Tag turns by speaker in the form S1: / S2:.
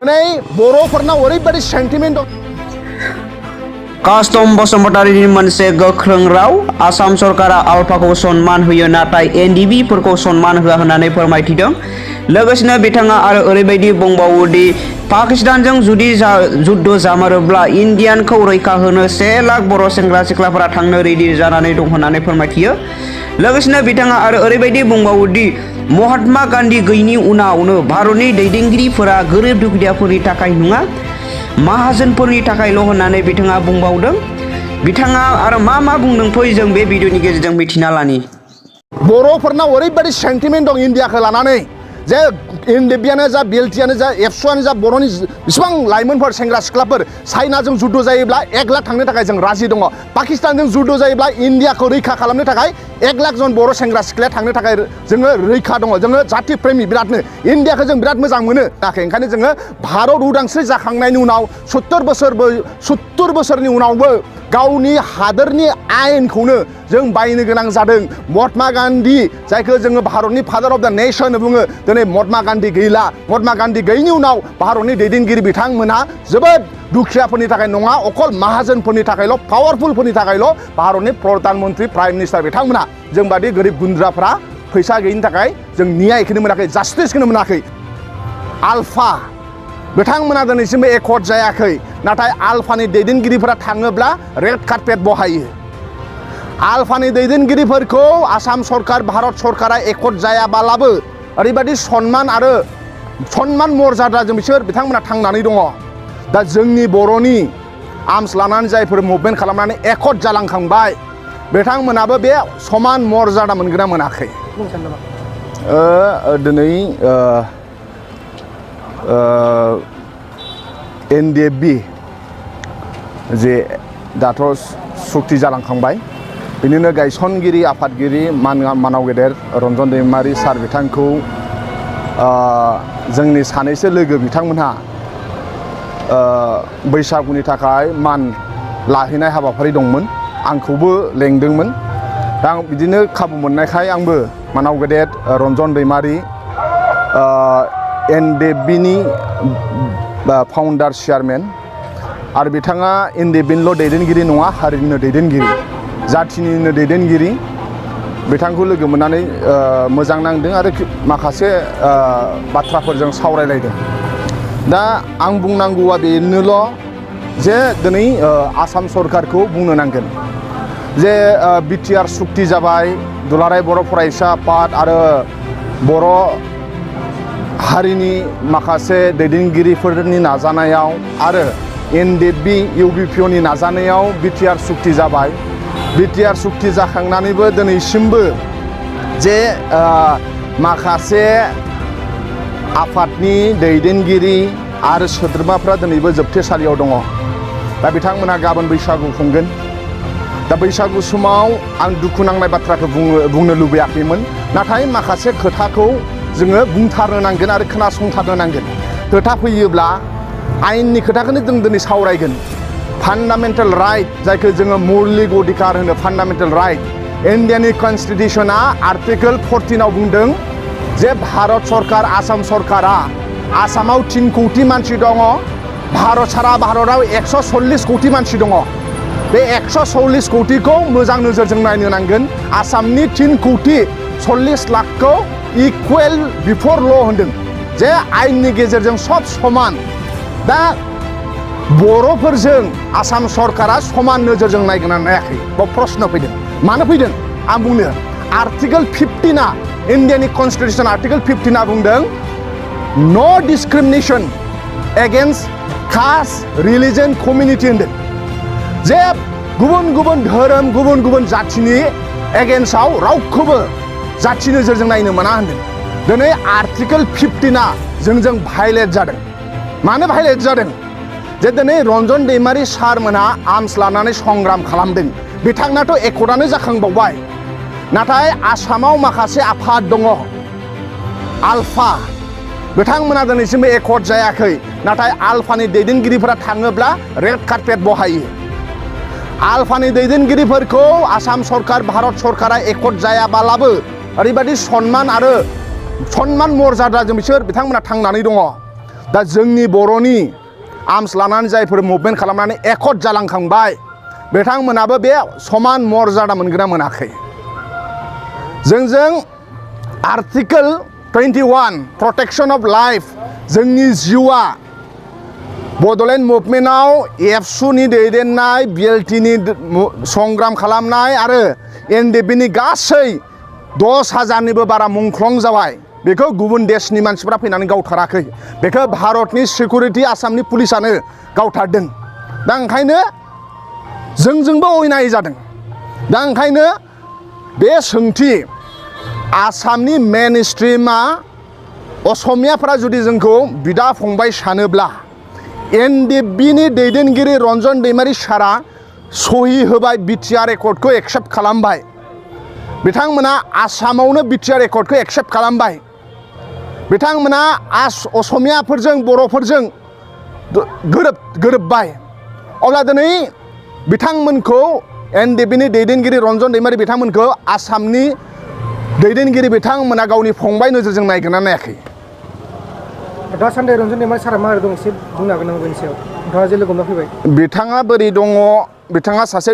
S1: बर'फोरना ओरैबायदि सेन्टिमेन्ट दं।
S2: कास्टम बसुमतारीनि मोनसे गोख्रों राव आसाम सरकारा आल्फाखौ सनमान होयो नाथाय एनडिबि फोरखौ सनमान होआ होननानै फोरमायथिदों। लोगोसेनो बिथाङा आरो ओरैबायदि बुंबावो दि पाकिस्तानजों जुदि जुद्ध जामारोब्ला इन्डियानखौ रैखा होनो 1 लाख बर' सेंग्रा सिख्लाफोरा थांनो रेडि जानानै दं होननानै फोरमायथियो। लोगोसेनो बिथाङा आरो ओरैबायदि बुंबावो दि महात्मा गान्धी गैयिनि उनावनो भारतनि दैदेनगिरिफोरा गोरिब दुखियाफोरनि थाखाय नङा माहाजोनफोरनि थाखायल' होननानै बिथाङा बुंबावदों। बिथाङा आरो मा बुंदों फै जों बे भिडिअनि गेजेरजों मिथिना लानि।
S1: बर'फोरना ओरैबायदि सेन्टिमेन्ट दं इन्डियाखौ लानानै जे एनडिएफबियानो जा बिएलटिआनो जा एबसुआनो जा बर'नि बेसेबां लाइमोनफोर सेंग्रा सिख्लाफोर चाइनाजों जुद्ध जायोब्ला 1 लाख थांनो थाखाय जों राजि दङ। पाकिस्तानजों जुद्ध जायोब्ला इन्डियाखौ रैखा खालामनो थाखाय 1 लाख जन बर' सेंग्रा सिख्लाया थांनो थाखाय जोङो रैखा दङ। जोङो जाथि प्रेमि बिरादनो इन्डियाखौ जों बिराद मोजां मोनो। ओंखायनो जोङो भारत उदांस्रि जाखांनायनि उनाव 70 बोसोरनि उनावबो गावनि हादोरनि आयेनखौनो जों बायनो गोनां जादों। महात्मा गान्धी जायखौ जोङो भारतनि फादार अफ द नेशन बुङो, दिनै महात्मा गान्धी गैला। महात्मा गान्धी गैयिनि उनाव भारतनि दैदेनगिरि बिथांमोनहा जोबोद दुखियाफोरनि थाखाय नङा अकल माहाजोनफोरनि थाखायल' पावारफुलफोरनि थाखायल' भारतनि प्रधान मन्त्रि प्राइम मिनिस्टार बिथांमोनहा जों बादि गोरिब गुन्द्राफ्रा फैसा गैयिनि थाखाय जों न्यायखौनो मोनाखै, जास्टिसखौनो मोनाखै। आल्फा बिथांमोना दिनैसिमबो एकर्ड जायाखै, नाथाय आल्फानि दैदेनगिरिफोरा थाङोब्ला रेड कार्पेट बहायो। आल्फानि दैदेनगिरिफोरखौ आसाम सरकार भारत सरकारा एकर्ड जायाबालाबो ओरैबायदि सनमान मर्यादाजों बिसोर बिथांमोना थांनानै दङ। दा जोंनि बर'नि आर्मस लानानै जायफोर मुभमेन्ट खालामनानै एकर्ड जालांखांबाय बिथांमोनाबो बे समान मर्यादा मोनगोन ना मोनाखै। दिनै एनडिएफबि जे दाथ' सुक्ति जालांखांबाय बिनिनो गायसनगिरि आफादगिरि मानाव गेदेर रन्जन दैमारि सार बिथांखौ जोंनि सानैसो लोगो बिथांमोनहा बैसागुनि थाखाय मान लाहैनाय हाबाफारि दंमोन, आंखौबो लेंदोंमोन। दा आं बिदिनो खाबु मोननायखाय आंबो मानाव गेदेर रन्जन दैमारि एनडिएफबिनि फाउन्डार चेयारमेन आरो बिथाङा एनडिएफबिनिल' दैदेनगिरि नङा, हारिनिनो दैदेनगिरि, जाथिनिनो दैदेनगिरि। बिथांखौ लोगो मोननानै मोजां नांदों आरो माखासे बाथ्राफोरजों सावरायलायदों। दा आं बुंनांगौआ बेनोल' जे दिनै आसाम सरकारखौ बुंनो नांगोन जे बिटिआर सुक्ति जाबाय, दुलाराय बर' फरायसा आफाद आरो बर' हारिनि माखासे दैदेनगिरिफोरनि नाजानायाव आरो एनडिएफबि इउबिपिअनि नाजानायाव बिटिआर सुक्ति जाबाय। बिटिआर सुक्ति जाखांनानैबो दिनैसिमबो जे माखासे आफादनि दैदेनगिरि आरो सोद्रोमाफ्रा दिनैबो जोबथेसालियाव दङ। दा बिथांमोनहा गाबोन बैसागु खुंगोन। दा बैसागु समाव आं दुखु नांनाय बाथ्राखौ बुंनो लुबैयाखैमोन, नाथाय माखासे खोथाखौ जोङो बुंथारनो नांगोन आरो खोनासंथारनो नांगोन। खोथा फैयोब्ला आयेननि खोथाखौनो जों दिनै सावरायगोन। फान्डामेन्टेल राइट जायखौ जोङो मौलिक अधिकार होनो, फान्डामेन्टेल राइट, इन्डियानि कनस्टिटिउसना आर्टिकेल 14आव बुंदों जे भारत सरकार आसाम सरकारा आसामाव 3 कौटि मानसि दङ, भारत सारा भारताव 140 कौटि मानसि दङ। बे 140 कौटिखौ मोजां नोजोरजों नायनो नांगोन। आसामनि 3 कौटि 40 लाखखौ इकुवेल बिफर ल' होनदों जे आयेननि गेजेरजों सब समान। दा बर'फोरजों आसाम सरकारा समान नोजोरजों नायगोन ना नायाखै बाव प्रश्न फैदों। मानो फैदों आं बुंनो, आर्टिकेल 15आ इन्डियानि कनस्टिटिउसन आर्टिकेल 15आ बुंदों no discrimination against caste religion community होनदों जे गुबुन गुबुन धोरोम गुबुन गुबुन जाथिनि एगेन्स्टआव रावखौबो जाथि नोजोरजों नायनो मोना होनदों। दिनै आर्टिकेल 15आ जोंजों भायलेट जादों। मानो भायलेट जादों जे दिनै रन्जन दैमारि सारमोनहा आर्मस लानानै संग्राम खालामदों, बिथांनाथ' एकर्डआनो जाखांबावबाय, नाथाय आसामाव माखासे आफाद दङ आल्फा, बिथांमोना दिनैसिमबो एकर्ड जायाखै, नाथाय आल्फानि दैदेनगिरिफोरा थाङोब्ला रेड कार्पेट बहायो। आल्फानि दैदेनगिरिफोरखौ आसाम सरकार भारत सरकारा एकर्ड जायाबालाबो ओरैबायदि सनमान मर्यादाजों बिथांमोना थांनानै दङ। दा जोंनि बर'नि आर्म्स लानानै जायफोर मुभमेन्ट खालामनानै एकर्ड जालांखांबाय बिथांमोनाबो बे समान मर्यादा मोनगोना मोनाखै जोंजों आर्टिकेल 21 प्रटेक्शन अफ लाइफ जोंनि जिउआ बड'लेण्ड मुभमेन्टआव एबसुनि दैदेननाय बिएलटिनि संग्राम खालामनाय आरो एनडिएफबिनि गासै 10,000निबो बारा मुंख्लं जाबाय बेखौ गुबुन देशनि मानसिफ्रा फैनानै गावथाराखै बेखौ भारतनि सिकिउरिटि आसामनि पुलिसानो गावथारदों दा ओंखायनो जोंजोंबो अयनाय जादों दा ओंखायनो बे सोंथि आसामनि मेन स्ट्रिमा असमियाफ्रा जुदि जोंखौ बिदा फंबाय सानोब्ला एनडिएफबिनि दैदेनगिरि रन्जन दैमारि सारा सहि होबाय बिटिआर एकर्डखौ एक्सेप्ट खालामबाय बिथांमोना आसामावनो बिटिआर एकर्डखौ एक्सेप्ट खालामबाय बिथांमोना असमियाफोरजों बर'फोरजों गोरोबबाय अब्ला दिनै बिथांमोनखौ एनडिएफबिनि दैदेनगिरि रन्जन दैमारि बिथांमोनखौ आसामनि दैदेनगिरि बिथांमोना गावनि फंबाय नोजोरजों नायगोना नायाखै
S3: दासान्दि रन्जन दैमारि सारा माबोरै दं एसे बुंनो हागोन नामा बेनि सायाव नोंथाङा जे लोगो हमना फैबाय
S1: बिथाङा बोरै दङ बिथाङा सासे